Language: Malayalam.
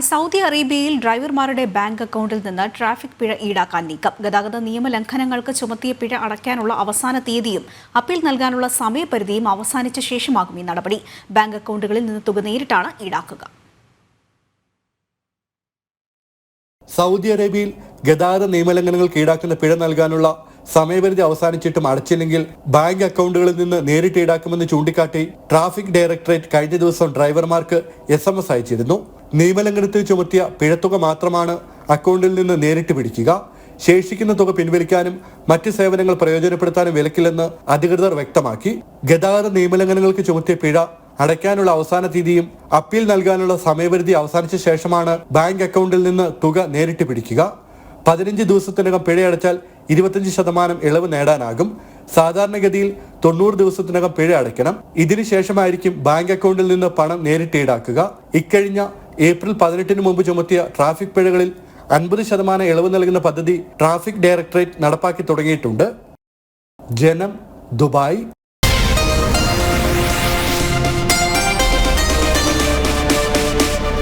സൗദി അറേബ്യയിൽ ഡ്രൈവർമാരുടെ ബാങ്ക് അക്കൗണ്ടിൽ നിന്ന് ട്രാഫിക് പിഴ ഈടാക്കാൻ നീക്കം. ഗതാഗത നിയമലംഘനങ്ങൾക്ക് ചുമത്തിയ പിഴ അടയ്ക്കാനുള്ള അവസാന തീയതിയും അപ്പീൽ നൽകാനുള്ള സമയപരിധിയും അവസാനിച്ച ശേഷമാകും ഈ നടപടി. ബാങ്ക് അക്കൗണ്ടുകളിൽ നിന്ന് തുക നേരിട്ടാണ് ഈടാക്കുക. സൗദി അറേബ്യയിൽ ഗതാഗത നിയമലംഘനങ്ങൾക്ക് ഈടാക്കുന്ന പിഴ നൽകാനുള്ള സമയപരിധി അവസാനിച്ചിട്ടും അടച്ചില്ലെങ്കിൽ ബാങ്ക് അക്കൗണ്ടുകളിൽ നിന്ന് നേരിട്ട് ഈടാക്കുമെന്ന് ചൂണ്ടിക്കാട്ടി ട്രാഫിക് ഡയറക്ടറേറ്റ് കഴിഞ്ഞ ദിവസം ഡ്രൈവർമാർക്ക് SMS അയച്ചിരുന്നു. നിയമലംഘനത്തിൽ ചുമത്തിയ പിഴത്തുക മാത്രമാണ് അക്കൗണ്ടിൽ നിന്ന് നേരിട്ട് പിടിക്കുക. ശേഷിക്കുന്ന തുക പിൻവലിക്കാനും മറ്റ് സേവനങ്ങൾ പ്രയോജനപ്പെടുത്താനും വിലക്കില്ലെന്ന് അധികൃതർ വ്യക്തമാക്കി. ഗതാഗത നിയമലംഘനങ്ങൾക്ക് ചുമത്തിയ പിഴ അടയ്ക്കാനുള്ള അവസാന തീയതിയും അപ്പീൽ നൽകാനുള്ള സമയപരിധി അവസാനിച്ച ശേഷമാണ് ബാങ്ക് അക്കൗണ്ടിൽ നിന്ന് തുക നേരിട്ട് പിടിക്കുക. 15 ദിവസത്തിനകം പിഴയടച്ചാൽ 25% ഇളവ് നേടാനാകും. സാധാരണഗതിയിൽ 90 ദിവസത്തിനകം പിഴ അടയ്ക്കണം. ഇതിനുശേഷമായിരിക്കും ബാങ്ക് അക്കൗണ്ടിൽ നിന്ന് പണം നേരിട്ട് ഈടാക്കുക. ഇക്കഴിഞ്ഞ ഏപ്രിൽ 18 മുമ്പ് ചുമത്തിയ ട്രാഫിക് പിഴകളിൽ 50% ഇളവ് നൽകുന്ന പദ്ധതി ട്രാഫിക് ഡയറക്ടറേറ്റ് നടപ്പാക്കി തുടങ്ങിയിട്ടുണ്ട്. ജനം, ദുബായ്.